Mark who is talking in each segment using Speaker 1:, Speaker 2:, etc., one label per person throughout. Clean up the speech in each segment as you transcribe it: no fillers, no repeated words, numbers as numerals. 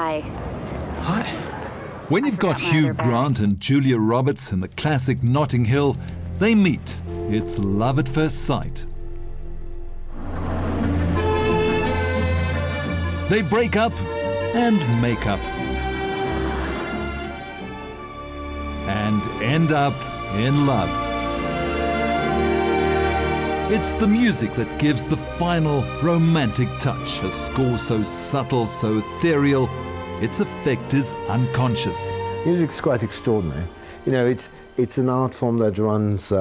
Speaker 1: Hi.
Speaker 2: Hi.
Speaker 3: When you've got Hugh Grant and Julia Roberts in the classic Notting Hill, they meet. It's love at first sight. They break up and make up. And end up in love. It's the music that gives the final romantic touch, a score so subtle, so ethereal, its effect is unconscious.
Speaker 4: Music's quite extraordinary. You know, it's an art form that runs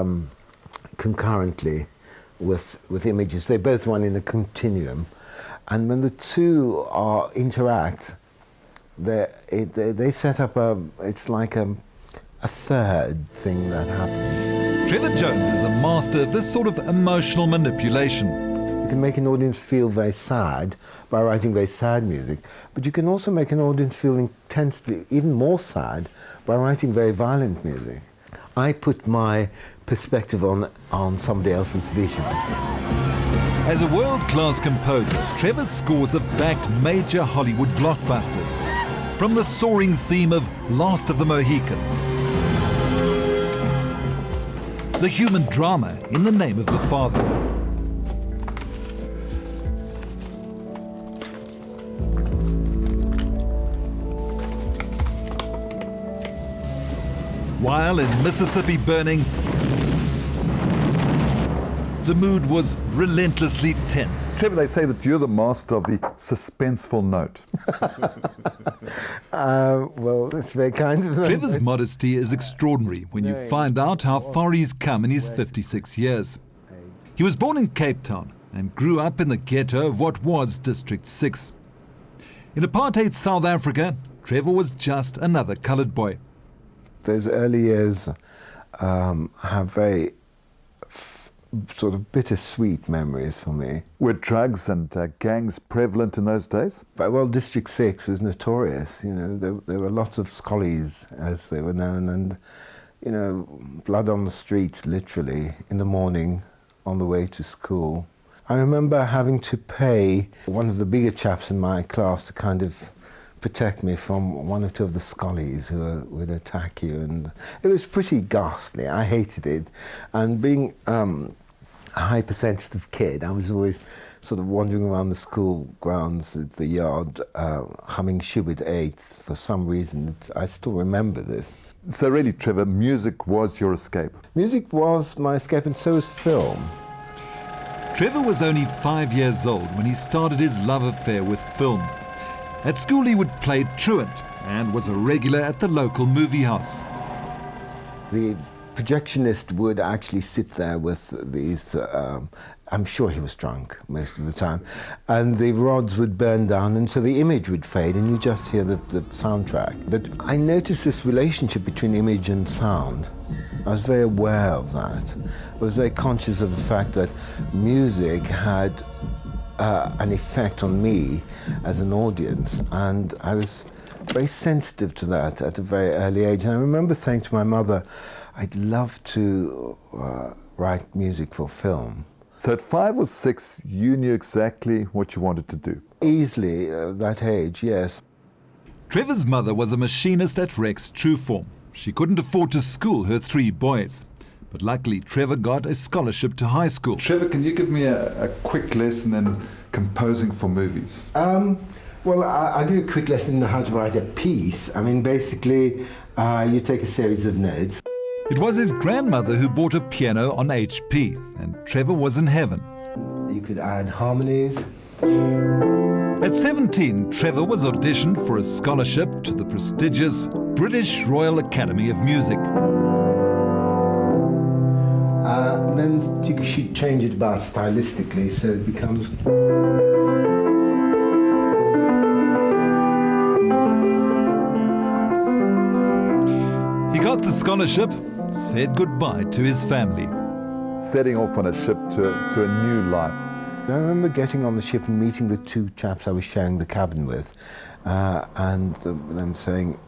Speaker 4: concurrently with images. They both run in a continuum, and when the two interact, they set up it's like a third thing that happens.
Speaker 3: Trevor Jones is a master of this sort of emotional manipulation.
Speaker 4: You can make an audience feel very sad by writing very sad music, but you can also make an audience feel intensely, even more sad, by writing very violent music. I put my perspective on somebody else's vision.
Speaker 3: As a world-class composer, Trevor's scores have backed major Hollywood blockbusters, from the soaring theme of Last of the Mohicans, the human drama in the name of the father, while in Mississippi Burning, the mood was relentlessly tense.
Speaker 2: Trevor, they say that you're the master of the suspenseful note.
Speaker 4: Well, that's very kind of them.
Speaker 3: Trevor's modesty is extraordinary when you find out how far he's come in his 56 years. He was born in Cape Town and grew up in the ghetto of what was District 6. In apartheid South Africa, Trevor was just another coloured boy.
Speaker 4: Those early years have very sort of bittersweet memories for me.
Speaker 2: Were drugs and gangs prevalent in those days?
Speaker 4: But, well, District 6 was notorious. You know, there were lots of scollies, as they were known, and, you know, blood on the streets, literally, in the morning on the way to school. I remember having to pay one of the bigger chaps in my class to kind of protect me from one or two of the scollies who would attack you, and it was pretty ghastly. I hated it, and being a hypersensitive kid, I was always sort of wandering around the school grounds, the yard, humming Schubert Eighth for some reason. I still remember this.
Speaker 2: So really, Trevor, music was your escape?
Speaker 4: Music was my escape, and so was film.
Speaker 3: Trevor was only 5 years old when he started his love affair with film. At school he would play truant and was a regular at the local movie house.
Speaker 4: The projectionist would actually sit there with these, I'm sure he was drunk most of the time, and the rods would burn down, and so the image would fade and you just hear the soundtrack. But I noticed this relationship between image and sound. I was very aware of that. I was very conscious of the fact that music had an effect on me as an audience, and I was very sensitive to that at a very early age. And I remember saying to my mother, I'd love to write music for film.
Speaker 2: So at 5 or 6, you knew exactly what you wanted to do?
Speaker 4: Easily, that age, yes.
Speaker 3: Trevor's mother was a machinist at Rex Trueform. She couldn't afford to school her 3 boys. But luckily, Trevor got a scholarship to high school.
Speaker 2: Trevor, can you give me a quick lesson in composing for movies?
Speaker 4: Well, I'll give you a quick lesson on how to write a piece. I mean, basically, you take a series of notes.
Speaker 3: It was his grandmother who bought a piano on HP, and Trevor was in heaven.
Speaker 4: You could add harmonies.
Speaker 3: At 17, Trevor was auditioned for a scholarship to the prestigious British Royal Academy of Music.
Speaker 4: Then you should change it about stylistically so it becomes...
Speaker 3: He got the scholarship, said goodbye to his family.
Speaker 2: Setting off on a ship to a new life.
Speaker 4: I remember getting on the ship and meeting the 2 chaps I was sharing the cabin with, and them saying,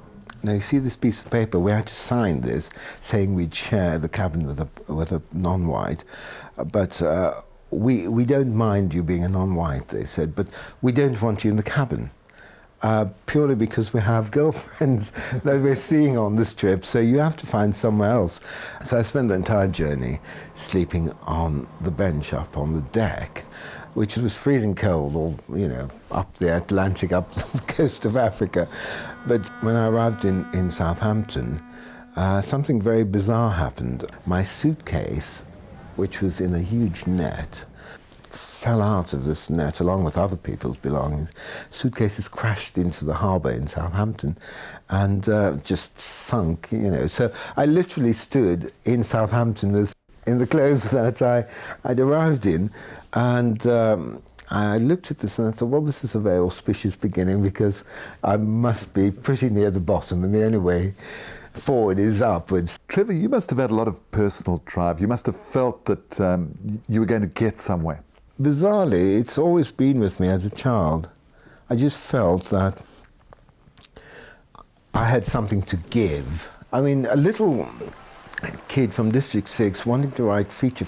Speaker 4: now you see this piece of paper, we had to sign this, saying we'd share the cabin with a non-white, but we don't mind you being a non-white, they said, but we don't want you in the cabin. purely because we have girlfriends that we're seeing on this trip, so you have to find somewhere else. So I spent the entire journey sleeping on the bench up on the deck, which was freezing cold, all, up the Atlantic, up the coast of Africa. But when I arrived in Southampton, something very bizarre happened. My suitcase, which was in a huge net, fell out of this net along with other people's belongings. Suitcases crashed into the harbour in Southampton and just sunk, So I literally stood in Southampton in the clothes that I'd arrived in, and I looked at this and I thought, well, this is a very auspicious beginning because I must be pretty near the bottom, and the only way forward is upwards.
Speaker 2: Trevor, you must have had a lot of personal drive. You must have felt that you were going to get somewhere.
Speaker 4: Bizarrely, it's always been with me as a child. I just felt that I had something to give. I mean, a little kid from District 6 wanting to write feature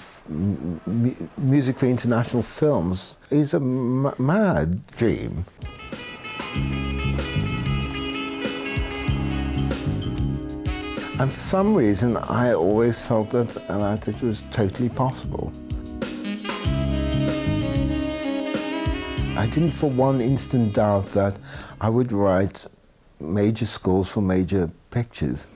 Speaker 4: music for international films is a mad dream. And for some reason, I always felt that it was totally possible. I didn't for one instant doubt that I would write major scores for major pictures.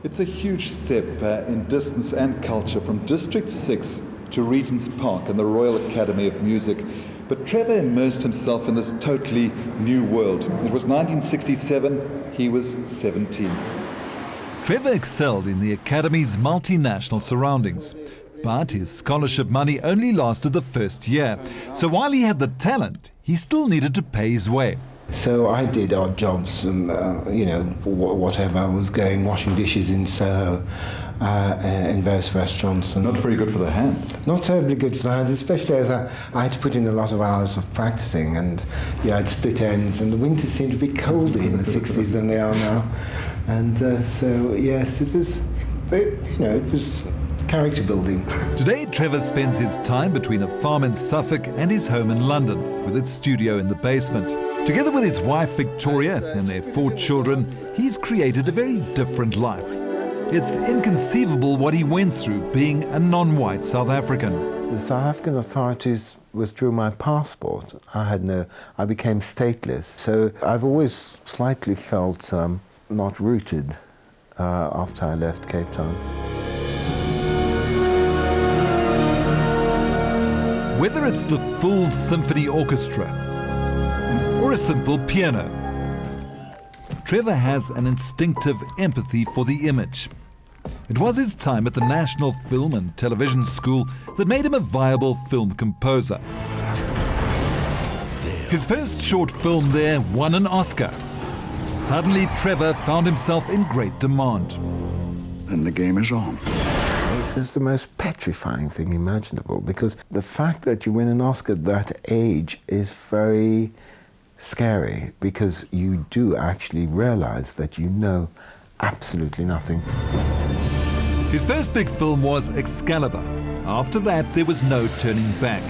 Speaker 2: It's a huge step in distance and culture from District 6 to Regent's Park and the Royal Academy of Music. But Trevor immersed himself in this totally new world. It was 1967, he was 17.
Speaker 3: Trevor excelled in the Academy's multinational surroundings, but his scholarship money only lasted the first year. So while he had the talent, he still needed to pay his way.
Speaker 4: So I did odd jobs, whatever. I was going washing dishes in Soho, in various restaurants. And
Speaker 2: Not very good for the hands.
Speaker 4: not terribly good for the hands, especially as I had to put in a lot of hours of practicing, and I'd split ends, and the winters seemed to be colder in the 60s than they are now. And so, yes, it was, it was character building.
Speaker 3: Today, Trevor spends his time between a farm in Suffolk and his home in London, with its studio in the basement. Together with his wife Victoria and their 4 children, he's created a very different life. It's inconceivable what he went through being a non-white South African.
Speaker 4: The South African authorities withdrew my passport. I became stateless. So I've always slightly felt not rooted after I left Cape Town.
Speaker 3: Whether it's the full symphony orchestra or a simple piano, Trevor has an instinctive empathy for the image. It was his time at the National Film and Television School that made him a viable film composer. His first short film there won an Oscar. Suddenly, Trevor found himself in great demand.
Speaker 1: And the game is on.
Speaker 4: It was the most petrifying thing imaginable, because the fact that you win an Oscar at that age is very scary, because you do actually realize that you know absolutely nothing.
Speaker 3: His first big film was Excalibur. After that, there was no turning back.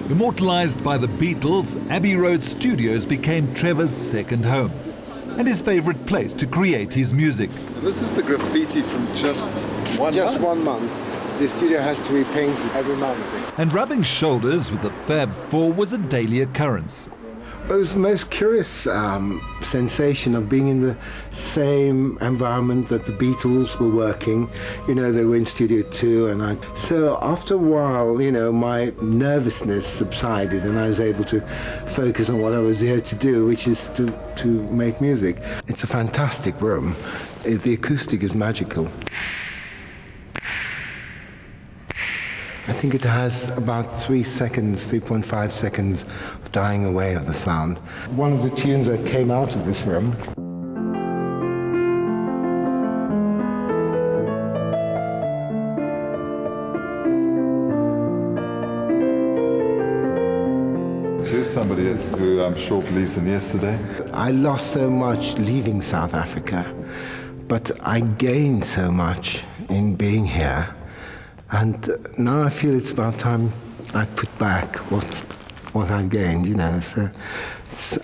Speaker 3: Immortalized by the Beatles, Abbey Road Studios became Trevor's second home and his favorite place to create his music.
Speaker 2: This is the graffiti from just 1
Speaker 4: Just
Speaker 2: month.
Speaker 4: 1 month. The studio has to be painted every month.
Speaker 3: And rubbing shoulders with the Fab Four was a daily occurrence.
Speaker 4: It was the most curious sensation of being in the same environment that the Beatles were working. They were in Studio 2, so after a while, my nervousness subsided, and I was able to focus on what I was here to do, which is to make music. It's a fantastic room. The acoustic is magical. I think it has about 3.5 seconds of dying away of the sound. One of the tunes that came out of this room.
Speaker 2: Here's somebody who I'm sure believes in yesterday.
Speaker 4: I lost so much leaving South Africa, but I gained so much in being here. And now I feel it's about time I put back what I've gained, So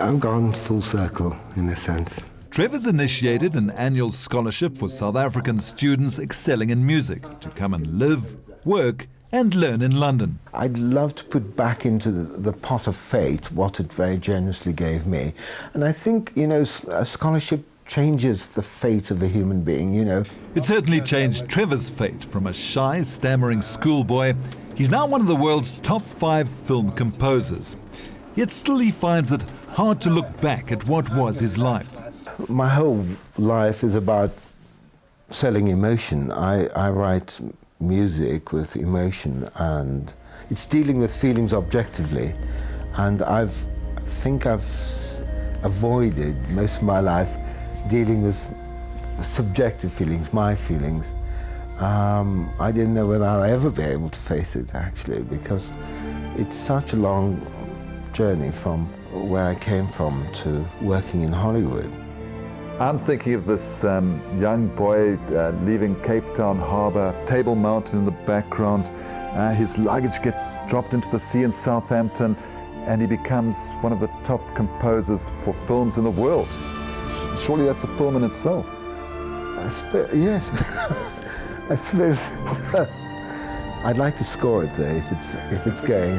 Speaker 4: I've gone full circle in a sense.
Speaker 3: Trevor's initiated an annual scholarship for South African students excelling in music to come and live, work and learn in London.
Speaker 4: I'd love to put back into the pot of fate what it very generously gave me. And I think, you know, a scholarship changes the fate of a human being, you know.
Speaker 3: It certainly changed Trevor's fate. From a shy, stammering schoolboy, he's now one of the world's top 5 film composers. Yet still he finds it hard to look back at what was his life.
Speaker 4: My whole life is about selling emotion. I write music with emotion, and it's dealing with feelings objectively. And I think I've avoided most of my life dealing with subjective feelings, my feelings. I didn't know whether I'll ever be able to face it, actually, because it's such a long journey from where I came from to working in Hollywood.
Speaker 2: I'm thinking of this young boy leaving Cape Town Harbour, Table Mountain in the background. His luggage gets dropped into the sea in Southampton, and he becomes one of the top composers for films in the world. Surely that's a film in itself.
Speaker 4: Yes, I suppose it does. I'd like to score it there if it's going.